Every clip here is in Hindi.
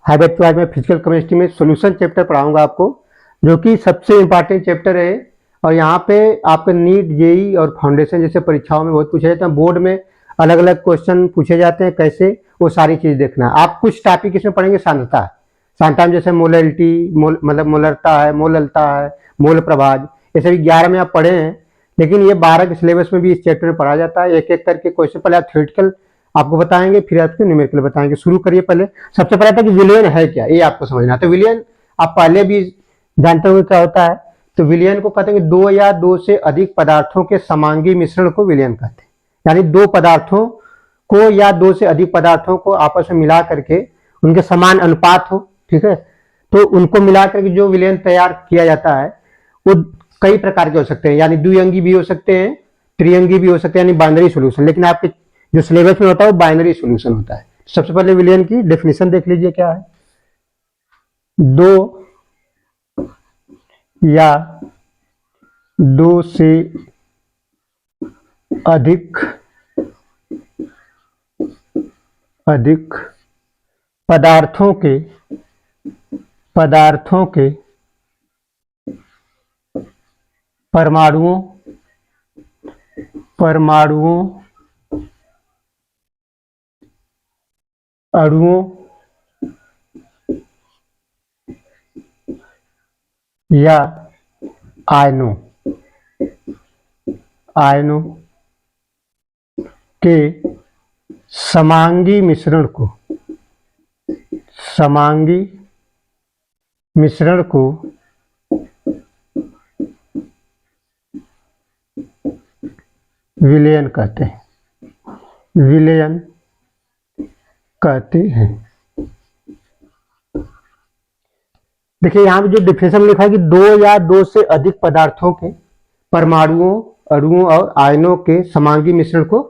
हाय बच्चों, आज मैं फिजिकल केमिस्ट्री में सॉल्यूशन चैप्टर पढ़ाऊंगा आपको, जो कि सबसे इम्पॉर्टेंट चैप्टर है। और यहाँ पे आपके नीट, जेई और फाउंडेशन जैसे परीक्षाओं में बहुत पूछे जाते हैं। बोर्ड में अलग अलग क्वेश्चन पूछे जाते हैं, कैसे वो सारी चीज़ देखना है। आप कुछ टॉपिक इसमें पढ़ेंगे। सांद्रता, सांद्रता में जैसे मोलरिटी, मतलब मोलरता है, मोललता है, मोल प्रभाज, ये सभी 11 में आप पढ़े हैं। लेकिन ये 12 के सिलेबस में भी इस चैप्टर में पढ़ा जाता है। एक एक करके क्वेश्चन पहले आप थ्योरेटिकल आपको बताएंगे, फिर आपको न्यूमेरिकल बताएंगे। शुरू करिए। पहले सबसे पहले था कि विलयन है क्या, ये आपको समझना। तो विलयन आप पहले भी जानते होंगे क्या होता है। तो विलयन को कहते हैं कि दो या दो से अधिक पदार्थों के समांगी मिश्रण को विलयन कहते हैं। यानी दो पदार्थों को या दो से अधिक पदार्थों को आपस में मिला करके उनके समान अनुपात हो, ठीक है, तो उनको मिला करके जो विलयन तैयार किया जाता है वो कई प्रकार के हो सकते हैं। यानी द्विअंगी भी हो सकते हैं, त्रिअंगी भी हो सकते हैं, यानी बाइनरी सॉल्यूशन। लेकिन आपके जो सिलेबस में होता है वो बाइनरी सॉल्यूशन होता है। सबसे पहले विलयन की डेफिनेशन देख लीजिए क्या है। दो या दो से अधिक पदार्थों के परमाणुओं अणुओं या आयनों के समांगी मिश्रण को विलयन कहते हैं। देखिए यहाँ पे जो डिफिनेशन लिखा है कि दो या दो से अधिक पदार्थों के परमाणुओं, अणुओं और आयनों के समांगी मिश्रण को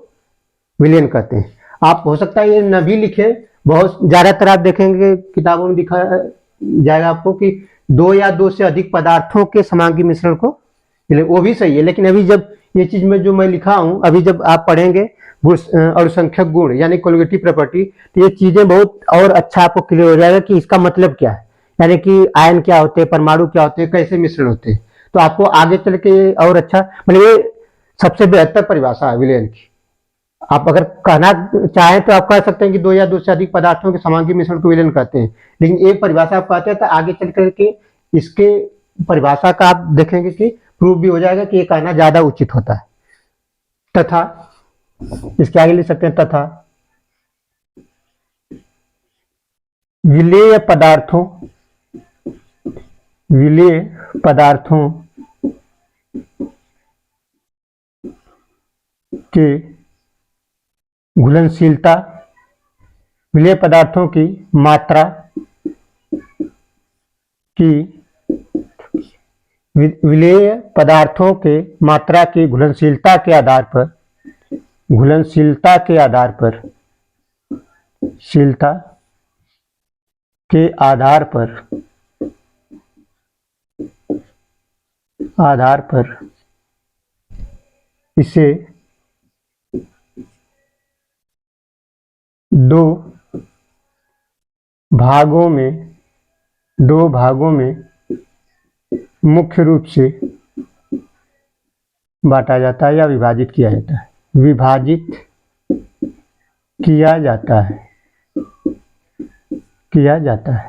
विलयन कहते हैं। आप हो सकता है ये न भी लिखे, बहुत ज्यादातर आप देखेंगे किताबों में दिखा जाएगा आपको कि दो या दो से अधिक पदार्थों के समांगी मिश्रण को, वो भी सही है। लेकिन अभी जब ये चीज में जो मैं लिखा हूं, अभी जब आप पढ़ेंगे अणुसंख्यक गुण यानी कोलिगेटिव प्रॉपर्टी, तो ये चीजें बहुत और अच्छा आपको क्लियर हो जाएगा कि इसका मतलब क्या है। यानी कि आयन क्या होते हैं, परमाणु क्या होते हैं, कैसे मिश्रण होते हैं। तो आपको आगे चल के और अच्छा, मतलब ये सबसे बेहतर परिभाषा है विलयन की। आप अगर कहना चाहें तो आप कह सकते हैं कि दो या दो से अधिक पदार्थों के समांगी मिश्रण को विलयन कहते हैं। लेकिन एक परिभाषा आप कहते हैं तो आगे चल करके इसके परिभाषा का आप देखेंगे कि प्रूफ भी हो जाएगा कि ये कहना ज्यादा उचित होता है। तथा इसके आगे लिख सकते हैं, तथा विलेय पदार्थों के घुलनशीलता, विलेय पदार्थों की मात्रा की विलेय पदार्थों के मात्रा की घुलनशीलता के आधार पर इसे दो भागों में मुख्य रूप से बांटा जाता है या विभाजित किया जाता है।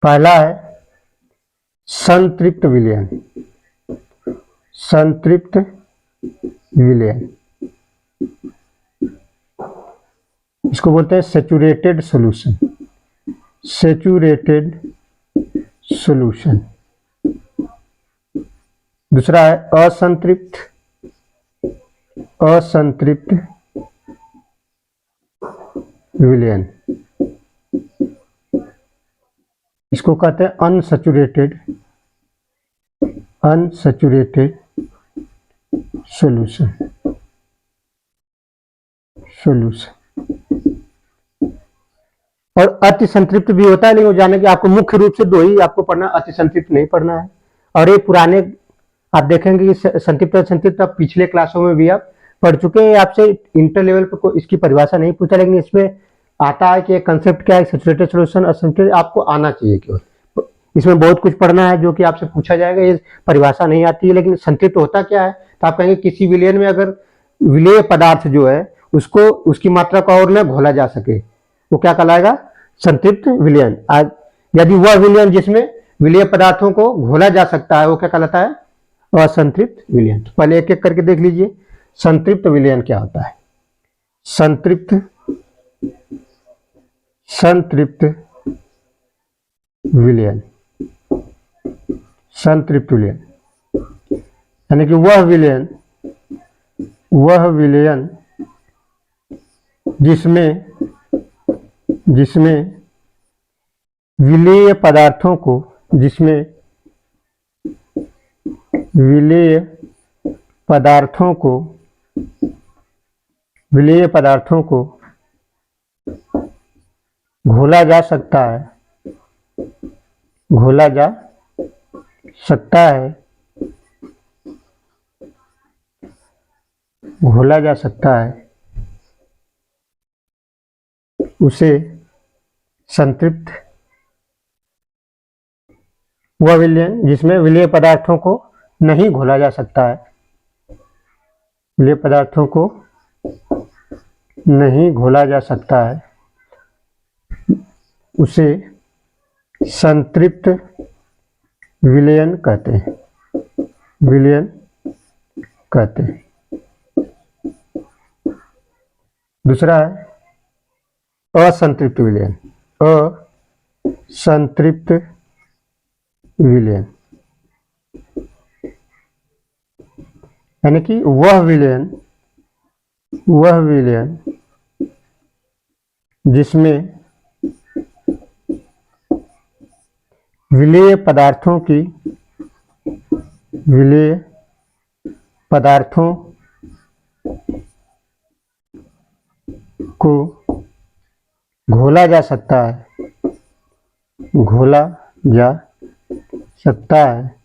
पहला है संतृप्त विलयन। इसको बोलते हैं सैचुरेटेड सॉल्यूशन। दूसरा है असंतृप्त विलयन। इसको कहते हैं अनसैचुरेटेड सॉल्यूशन। और अति संतृप्त भी होता है, लेकिन वो जाने कि आपको मुख्य रूप से दो ही आपको पढ़ना, अति संतृप्त नहीं पढ़ना है। और ये पुराने आप देखेंगे कि संतृप्त आप पिछले क्लासों में भी आप पढ़ चुके हैं। आपसे इंटर लेवल पर इसकी परिभाषा नहीं पूछा, लेकिन इसमें आता है कि कंसेप्ट क्या है, सैचुरेटेड सॉल्यूशन असैचुरेटेड, आपको आना चाहिए केवल। इसमें बहुत कुछ पढ़ना है जो कि आपसे पूछा जाएगा, ये परिभाषा नहीं आती है। लेकिन संतृप्त होता क्या है, तो आप कहेंगे किसी विलयन में अगर विलेय पदार्थ जो है उसको उसकी मात्रा को और न घोला जा सके, वो क्या कहलाएगा, संतृप्त विलयन। आज यदि वह विलयन जिसमें विलेय पदार्थों को घोला जा सकता है वो क्या कहलाता है, असंतृप्त विलयन। तो पहले एक एक करके देख लीजिए संतृप्त विलयन क्या होता है। संतृप्त संतृप्त विलयन, संतृप्त विलयन यानी कि वह विलयन जिसमें विलेय पदार्थों को विलेय पदार्थों को घोला जा सकता है उसे संतृप्त, वह विलयन जिसमें विलेय पदार्थों को नहीं घोला जा सकता है, विलेय पदार्थों को नहीं घोला जा सकता है, उसे संतृप्त विलयन कहते हैं, दूसरा है असंतृप्त विलयन, असंतृप्त विलयन यानी कि वह विलयन जिसमें विलेय पदार्थों को घोला जा सकता है,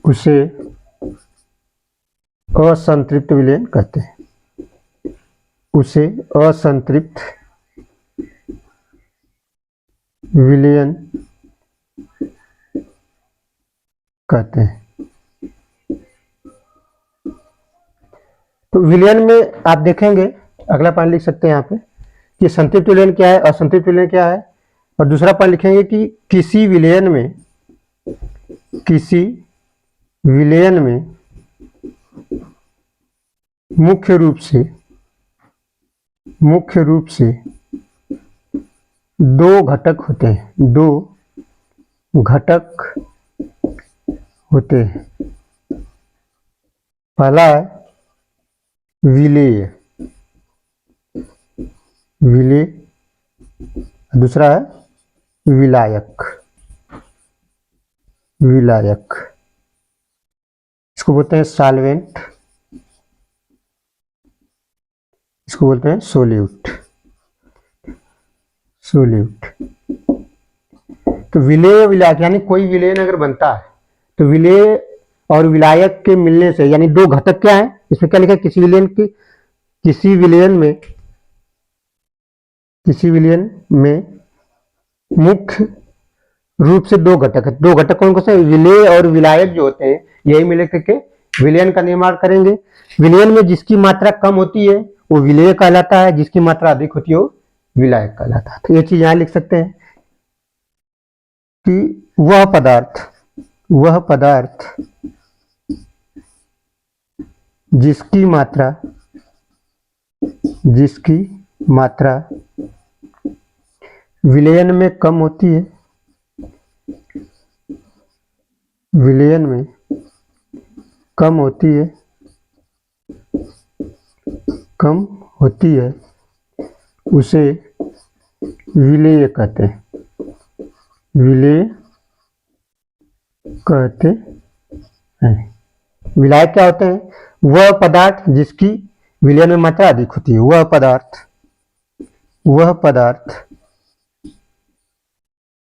उसे असंतृप्त विलयन कहते हैं, उसे असंतृप्त विलयन कहते हैं। तो विलयन में आप देखेंगे, अगला पॉइंट लिख सकते हैं यहाँ पे कि संतृप्त विलयन क्या है, असंतृप्त विलयन क्या है, और दूसरा पॉइंट लिखेंगे कि किसी विलयन में मुख्य रूप से दो घटक होते हैं, पहला है विलेय, दूसरा है विलायक। इसको बोलते हैं सॉल्वेंट, इसको बोलते हैं सोल्यूट। तो विलेय विलायक यानी कोई विलयन अगर बनता है तो विलेय और विलायक के मिलने से, यानी दो घटक क्या है, इसमें क्या लिखा है, किसी विलयन में मुख्य रूप से दो घटक है। दो घटक कौन कौन से, विलेय और विलायक जो होते हैं, यही मिल करके विलयन का निर्माण करेंगे। विलयन में जिसकी मात्रा कम होती है वो विलेय कहलाता है, जिसकी मात्रा अधिक होती है वो विलायक कहलाता है। तो ये चीज यहां लिख सकते हैं कि वह पदार्थ जिसकी मात्रा विलयन में कम होती है, उसे विलेय कहते हैं। विलायक क्या होते हैं, वह पदार्थ जिसकी विलयन में मात्रा अधिक होती है, वह पदार्थ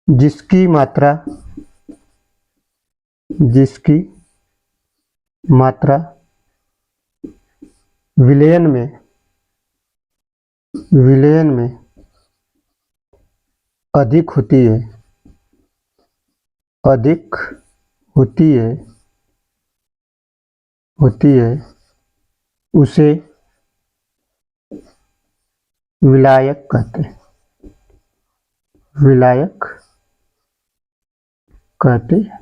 जिसकी मात्रा विलयन में विलयन में अधिक होती है, अधिक होती है, उसे विलायक कहते हैं, विलायक कहते हैं।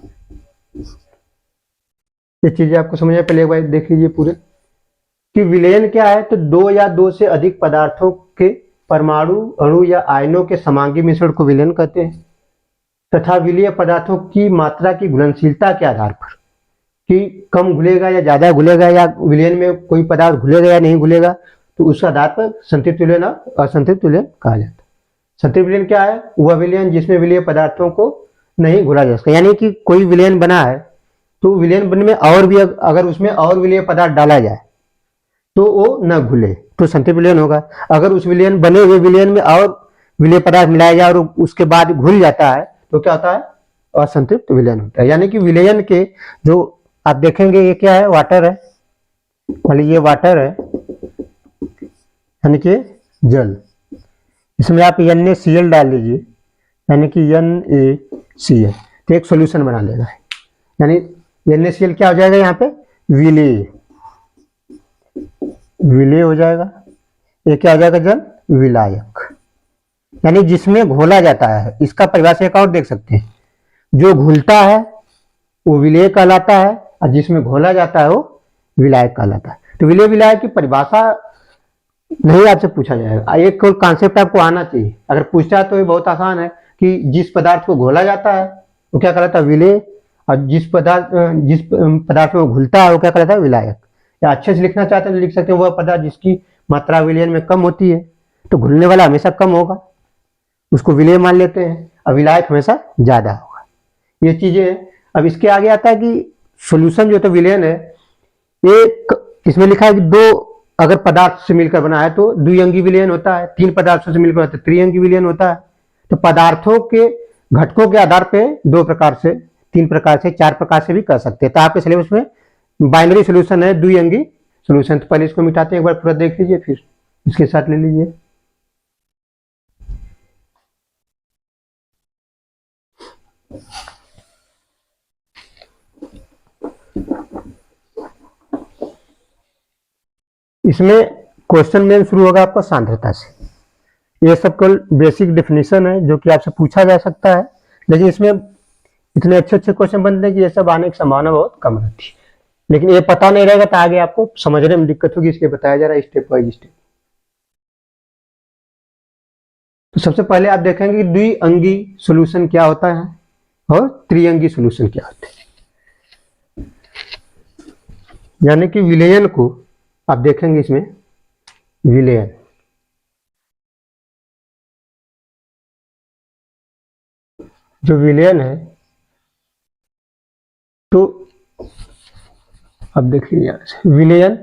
ये चीजें आपको समझ में, पहले एक बार देख लीजिए पूरे कि विलयन क्या है। तो दो या दो से अधिक पदार्थों के परमाणु, अणु या आयनों के समांगी मिश्रण को विलयन कहते हैं, तथा विलीय पदार्थों की मात्रा की घुलनशीलता के आधार पर कि कम घुलेगा या ज्यादा घुलेगा, या विलयन में कोई पदार्थ घुलेगा या नहीं घुलेगा, तो उस आधार पर संतृप्त विलयन और असंतृप्त विलयन कहा जाता है। संतृप्त विलयन क्या है? वह विलयन जिसमें विलीय पदार्थों को नहीं घुला जा सकता, यानी कि कोई विलयन बना है तो विलयन बनने में और भी अगर उसमें और विलीय पदार्थ डाला जाए तो वो न घुले तो संतृप्त विलयन होगा। अगर उस विलयन बने हुए विलयन में और विलीय पदार्थ मिलाया जाए और उसके बाद घुल जाता है तो क्या होता है? असंतृप्त विलयन होता है। यानी कि विलयन के जो आप देखेंगे, ये क्या है? वाटर है, मतलब ये वाटर है, यानी कि जल। इसमें आप NaCl डाल लीजिए, यानी कि NaCl, तो एक सॉल्यूशन बना लेगा। यानी NaCl क्या हो जाएगा? यहाँ पे विलेय, विलेय हो जाएगा। ये क्या हो जाएगा? जल विलायक, यानी जिसमें घोला जाता है। इसका परिभाषा एक और देख सकते हैं, जो घुलता है वो विलेय कहलाता है और जिसमें घोला जाता है वो विलायक कहलाता है। तो विलेय विलायक की परिभाषा नहीं आपसे पूछा जाएगा, एक कॉन्सेप्ट आपको आना चाहिए। अगर पूछता है तो ये बहुत आसान है कि जिस पदार्थ को घोला जाता है वो क्या कहलाता है? विलेय, और जिस पदार्थ में घुलता है वो क्या कहलाता है? विलायक। या अच्छे से लिखना चाहते हैं तो लिख सकते हैं, वह पदार्थ जिसकी मात्रा विलयन में कम होती है, तो घुलने वाला हमेशा कम होगा, उसको विलेय मान लेते हैं, और विलायक हमेशा ज्यादा होगा। ये चीजें। अब इसके आगे आता है कि सोल्यूशन जो तो विलयन है, एक इसमें लिखा है कि दो अगर पदार्थ से मिलकर बना है तो द्विअंगी विलयन होता है, तीन पदार्थों से मिलकर होता है त्रिअंगी विलयन होता है। तो पदार्थों के घटकों के आधार पे दो प्रकार से, तीन प्रकार से, चार प्रकार से भी कर सकते हैं। तो आपके सिलेबस में बाइनरी सोल्यूशन है, द्विअंगी सोल्यूशन। तो पहले इसको मिटाते हैं, एक बार पूरा देख लीजिए, फिर इसके साथ ले लीजिए। इसमें क्वेश्चन मेन शुरू होगा आपका सांद्रता से। ये सब केवल बेसिक डेफिनेशन है जो कि आपसे पूछा जा सकता है, लेकिन इसमें इतने अच्छे अच्छे क्वेश्चन बनते हैं कि ये सब आने की संभावना बहुत कम रहती है। लेकिन ये पता नहीं रहेगा तो आगे आपको समझने में दिक्कत होगी, इसलिए बताया जा रहा है स्टेप बाय स्टेप। तो सबसे पहले आप देखेंगे कि द्विअंगी सॉल्यूशन क्या होता है और त्रिअंगी सॉल्यूशन क्या होता है। यानी कि विलयन को आप देखेंगे, इसमें विलयन, जो विलयन है तो अब देख लीजिए यहां से, विलयन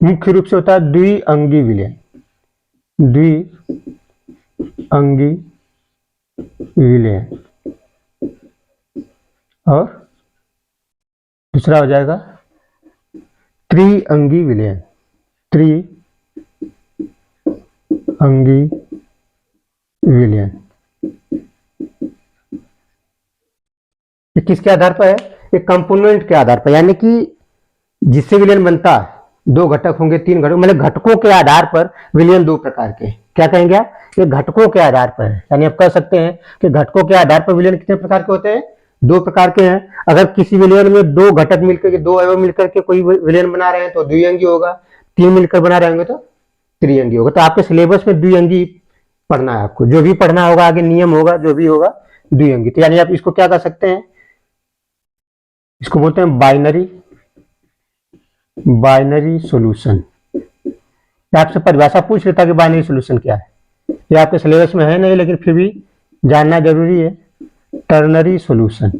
मुख्य रूप से होता है द्विअंगी विलयन, द्विअंगी विलयन, और दूसरा हो जाएगा त्रिअंगी विलयन, त्रिअंगी विलयन। ये किसके आधार पर है? एक कंपोनेंट के आधार पर, यानी कि जिससे विलयन बनता है, दो घटक होंगे, तीन घटक, मतलब घटकों के आधार पर विलयन दो प्रकार के। क्या कहेंगे आप? ये घटकों के आधार पर है, यानी आप कह सकते हैं कि घटकों के आधार पर विलयन कितने प्रकार के होते हैं? दो प्रकार के हैं। अगर किसी विलयन में दो घटक मिलकर के, दो अवयव मिलकर के कोई विलयन बना रहे हैं तो द्विअंगी होगा, तीन मिलकर बना रहे होंगे तो त्रिअंगी होगा। तो आपके सिलेबस में द्विअंगी पढ़ना है, आपको जो भी पढ़ना होगा, आगे नियम होगा, जो भी होगा द्विअंगी। तो यानी आप इसको क्या कर सकते हैं? इसको बोलते हैं बाइनरी सॉल्यूशन। आपसे परिभाषा पूछ लेता कि बाइनरी सॉल्यूशन क्या है, ये आपके सिलेबस में है नहीं, लेकिन फिर भी जानना जरूरी है। Ternary solution,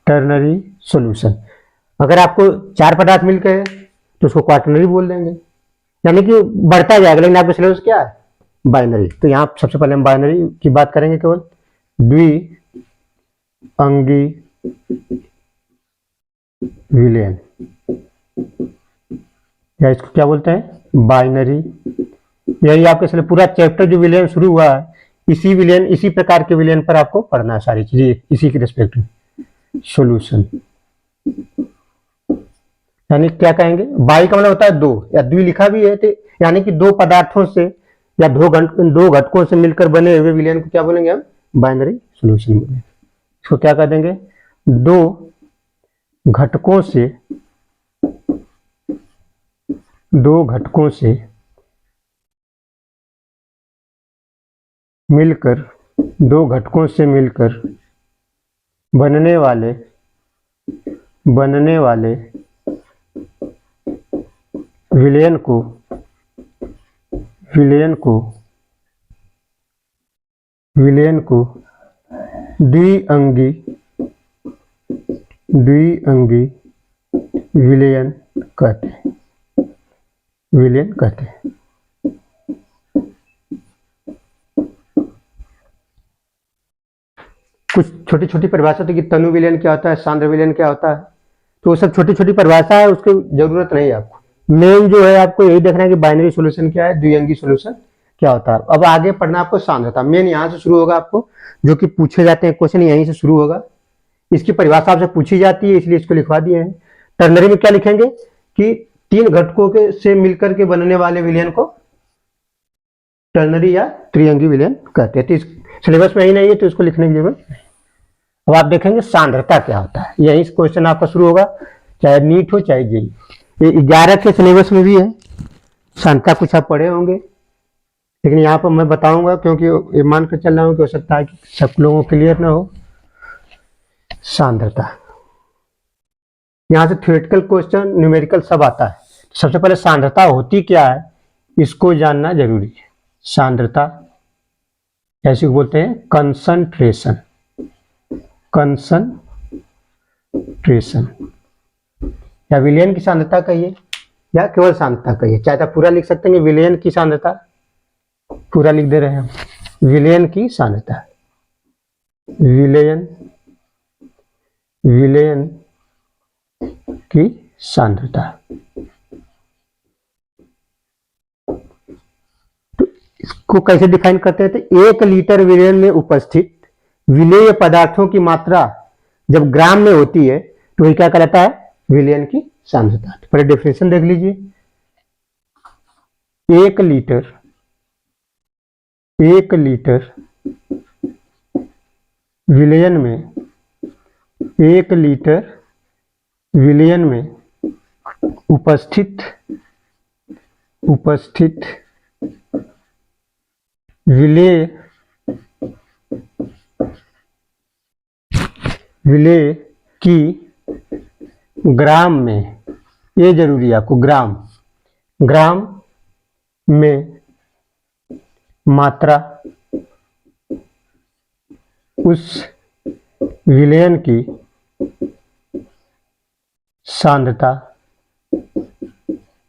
ternary solution. अगर आपको चार पदार्थ मिल गए तो उसको क्वाटरनरी बोल देंगे, यानी कि बढ़ता जाएगा, लेकिन आपका सिलेबस क्या है? बाइनरी। तो यहाँ सबसे पहले हम बाइनरी की बात करेंगे, केवल अंगी विलयन, या इसको क्या बोलते हैं, बाइनरी। यही आपके इसलिए पूरा चैप्टर जो विलयन शुरू हुआ है, इसी विलयन, इसी प्रकार के विलयन पर आपको पढ़ना है सारी चीजें, इसी के रिस्पेक्ट में। सॉल्यूशन यानी क्या कहेंगे, बाई का मतलब होता है दो, या द्वि लिखा भी है तो यानी कि दो पदार्थों से या दो घटकों से मिलकर बने हुए विलयन को क्या बोलेंगे हम, बाइनरी सॉल्यूशन बोलेंगे। इसको क्या कह देंगे, दो घटकों से मिलकर बनने वाले विलयन को द्विअंगी विलयन कहते हैं। कुछ छोटी छोटी परिभाषा थी कि तनु विलयन क्या होता है, सांद्र विलयन क्या होता है, तो वो सब छोटी छोटी परिभाषा है, उसकी जरूरत नहीं है आपको। मेन जो है आपको यही देखना है कि बाइनरी सॉल्यूशन क्या है, द्विअंगी सॉल्यूशन क्या होता है। अब आगे पढ़ना आपको सांद्रता, मेन यहाँ से शुरू होगा आपको, जो कि पूछे जाते हैं क्वेश्चन यहीं से शुरू होगा। इसकी परिभाषा आपसे पूछी जाती है, इसलिए इसको लिखवा दिए हैं। टर्नरी में क्या लिखेंगे कि तीन घटकों के से मिलकर के बनने वाले विलयन को टर्नरी या त्रिअंगी विलयन कहते हैं। तो इस सिलेबस में ही नहीं है तो इसको लिखने की जरूरत नहीं। अब आप देखेंगे सांद्रता क्या होता है, यही क्वेश्चन आपका शुरू होगा, चाहे नीट हो चाहे जेई। ये 11 के सिलेबस में भी है, सांद्रता कुछ आप पढ़े होंगे, लेकिन यहाँ पर मैं बताऊंगा क्योंकि ये मान कर चल रहा हूँ कि हो सकता है कि सब लोगों को क्लियर ना हो। सांद्रता, यहाँ से थ्योरेटिकल क्वेश्चन, न्यूमेरिकल सब आता है। सबसे पहले सांद्रता होती क्या है इसको जानना जरूरी है। सांद्रता ऐसे बोलते हैं कंसंट्रेशन, या विलयन की सांद्रता कहिए या केवल सांद्रता कहिए, चाहे तो पूरा लिख सकते हैं विलयन की सांद्रता, पूरा लिख दे रहे हैं हम, विलयन की सांद्रता, विलयन की सांद्रता। तो इसको कैसे डिफाइन करते हैं, तो 1 लीटर विलयन में उपस्थित विलेय पदार्थों की मात्रा जब ग्राम में होती है तो ये क्या कहलाता है, विलयन की सांद्रता। तो पहले डेफिनेशन देख लीजिए, 1 लीटर विलयन में 1 लीटर विलयन में उपस्थित विलेय की ग्राम में, ये जरूरी है आपको, ग्राम में मात्रा उस विलयन की सांद्रता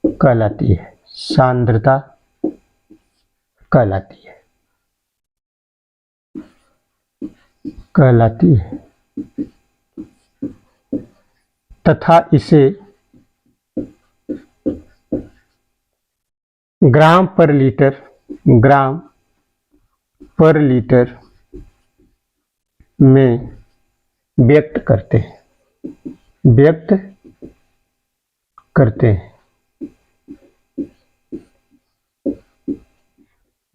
कहलाती है, तथा इसे ग्राम पर लीटर में व्यक्त करते हैं,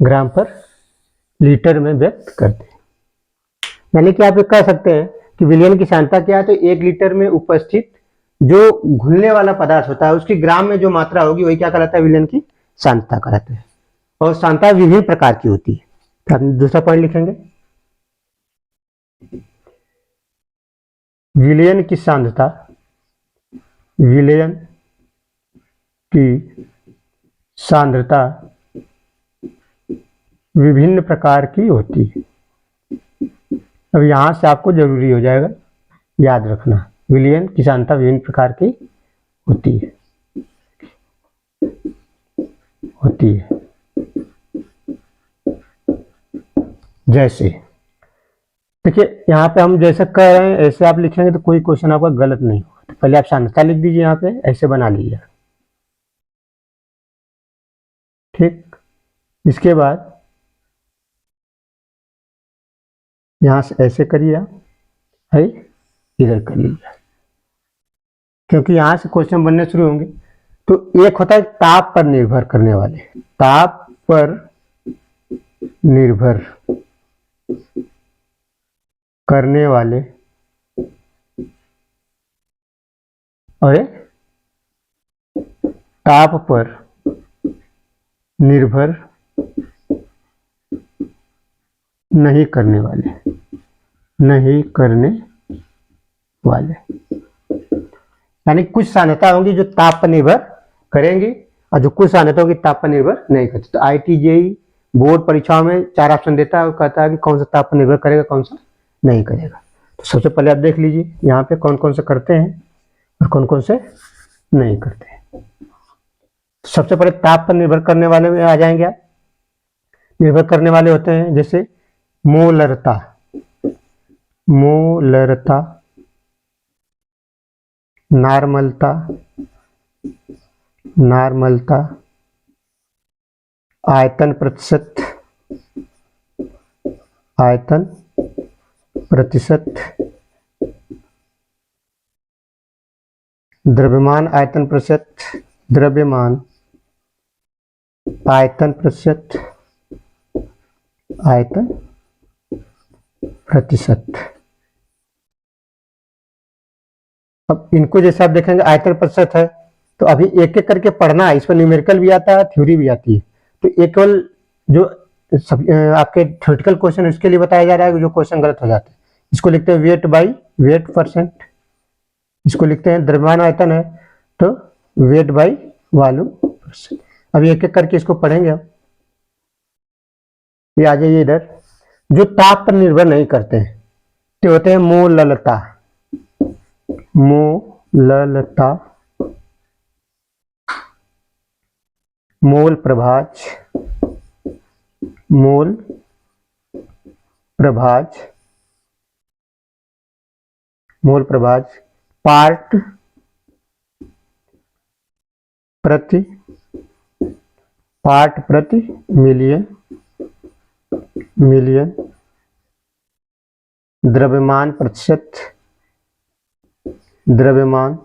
ग्राम पर लीटर में व्यक्त करते हैं। यानी कि आप ये कह सकते हैं कि विलयन की सांद्रता क्या है, तो 1 लीटर में उपस्थित जो घुलने वाला पदार्थ होता है उसकी ग्राम में जो मात्रा होगी वही क्या कहलाता है, विलयन की सांद्रता कहलाता है। और सांद्रता विभिन्न प्रकार की होती है। तो आप दूसरा पॉइंट लिखेंगे, विलयन की सांद्रता विभिन्न प्रकार की होती है। अब यहां से आपको जरूरी हो जाएगा याद रखना, विलयन की सांद्रता विभिन्न प्रकार की होती है। जैसे देखिए यहाँ पे हम जैसे कह रहे हैं ऐसे आप लिखेंगे तो कोई क्वेश्चन आपका गलत नहीं होगा। तो पहले आप सांद्रता लिख दीजिए, यहाँ पे ऐसे बना लीजिए। ठीक, इसके बाद यहाँ से ऐसे करिए आप, है इधर कर लीजिए, क्योंकि यहाँ से क्वेश्चन बनने शुरू होंगे। तो एक होता है ताप पर निर्भर करने वाले, ताप पर निर्भर करने वाले, और ताप पर निर्भर नहीं करने वाले, नहीं करने वाले, यानी कुछ सांद्रता होंगी जो ताप पर निर्भर करेंगी और जो कुछ सांद्रता होगी ताप पर निर्भर नहीं करती। तो IIT-JEE बोर्ड परीक्षाओं में 4 ऑप्शन देता है और कहता है कि कौन सा ताप पर निर्भर करेगा, कौन सा नहीं करेगा। तो सबसे पहले आप देख लीजिए यहाँ पे कौन कौन से करते हैं और कौन कौन से नहीं करते हैं। सबसे पहले ताप पर निर्भर करने वाले में आ जाएंगे आप। निर्भर करने वाले होते हैं जैसे मोलरता, मोलरता, नॉर्मलता, नॉर्मलता, आयतन प्रतिशत, आयतन प्रतिशत, द्रव्यमान आयतन प्रतिशत, द्रव्यमान आयतन प्रतिशत, आयतन प्रतिशत। अब इनको जैसे आप देखेंगे आयतन प्रतिशत है, तो अभी एक एक करके पढ़ना है। इस पर न्यूमेरिकल भी आता है, थ्योरी भी आती है। तो एक केवल जो आपके थ्योरेटिकल क्वेश्चन उसके लिए बताया जा रहा है जो क्वेश्चन गलत हो जाते हैं। इसको लिखते हैं वेट बाई वेट परसेंट, इसको लिखते हैं द्रव्यमान आयतन है तो वेट बाई वॉल्यूम परसेंट। अभी एक एक करके इसको पढ़ेंगे हम। ये आ जाइए इधर। जो ताप पर निर्भर नहीं करते हैं तो होते हैं मोललता, मोललता, मोल प्रभाज, मोल प्रभाज, मोल प्रभाज, पार्ट प्रति, पार्ट प्रति मिलियन, मिलियन, द्रव्यमान प्रतिशत, द्रव्यमान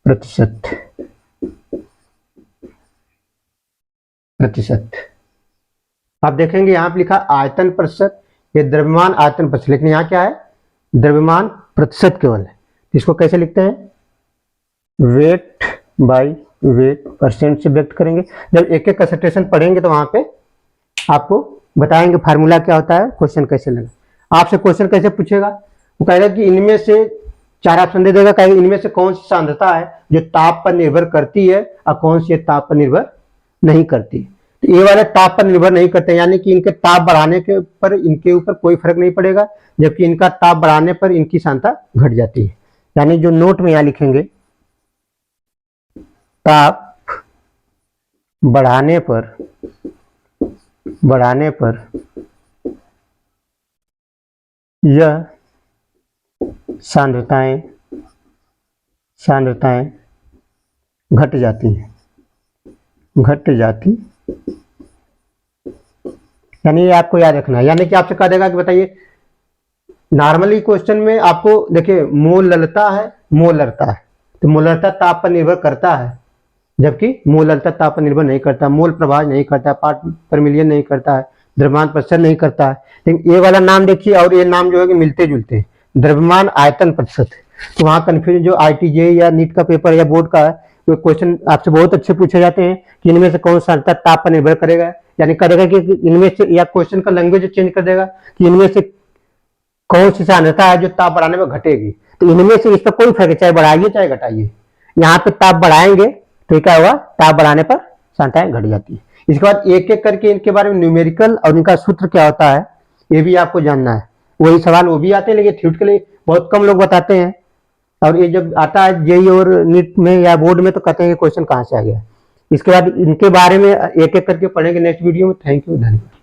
प्रतिशत, प्रतिशत। आप देखेंगे यहां पर लिखा आयतन प्रतिशत, ये द्रव्यमान आयतन प्रतिशत, लेकिन यहां क्या है द्रव्यमान प्रतिशत केवल है। इसको कैसे लिखते हैं, वेट बाई वेट परसेंट से व्यक्त करेंगे। जब एक एक कंसंट्रेशन पढ़ेंगे तो वहां पे आपको बताएंगे फार्मूला क्या होता है, क्वेश्चन कैसे लगे। आपसे क्वेश्चन कैसे पूछेगा, वो कहेगा कि इनमें से 4 ऑप्शन दे देगा, कहेगा इनमें से कौन सी सांद्रता है जो ताप पर निर्भर करती है और कौन सी ताप पर निर्भर नहीं करती। तो ये वाले ताप पर निर्भर नहीं करते, यानी कि इनके ताप बढ़ाने के पर इनके ऊपर कोई फर्क नहीं पड़ेगा, जबकि इनका ताप बढ़ाने पर इनकी सांद्रता घट जाती है। यानी जो नोट में यहां लिखेंगे ताप बढ़ाने पर, बढ़ाने पर यह सांद्रताएं, सांद्रताएं घट जाती हैं, घट जाती। यानी ये आपको याद रखना है। यानी कि आपसे कह देगा कि बताइए, नॉर्मली क्वेश्चन में आपको देखिए मोललता है, मोलरता है, तो मोलरता ताप पर निर्भर करता है, जबकि मोललता ताप पर निर्भर नहीं करता, मोल प्रभाज नहीं करता, पार्ट पर मिलियन नहीं करता है, द्रव्यमान प्रतिशत नहीं करता है। लेकिन ये वाला नाम देखिए और ये नाम जो है कि मिलते जुलते हैं, द्रव्यमान आयतन प्रतिशत। तो वहाँ कन्फ्यूजन जो IIT-JEE या नीट का पेपर या बोर्ड का है, वो क्वेश्चन आपसे बहुत अच्छे पूछे जाते हैं कि इनमें से कौन सा ताप पर निर्भर करेगा, यानी करेगा कि इनमें से, या क्वेश्चन का लैंग्वेज चेंज कर देगा कि इनमें से कौन सी सांद्रता है जो ताप बढ़ाने में घटेगी। तो इनमें से इसका कोई फर्क, चाहे बढ़ाइए चाहे घटाइए, यहाँ पे ताप बढ़ाएंगे तो क्या होगा, ताप बढ़ाने पर सांद्रताएं घट जाती है। इसके बाद एक एक करके इनके बारे में न्यूमेरिकल और इनका सूत्र क्या होता है ये भी आपको जानना है। वही सवाल वो भी आते हैं, लेकिन थ्योरेटिकली बहुत कम लोग बताते हैं, और ये जब आता है JEE और नीट में या बोर्ड में तो कहते हैं कि क्वेश्चन कहाँ से आ गया। इसके बाद इनके बारे में एक एक करके पढ़ेंगे नेक्स्ट वीडियो में। थैंक यू, धन्यवाद।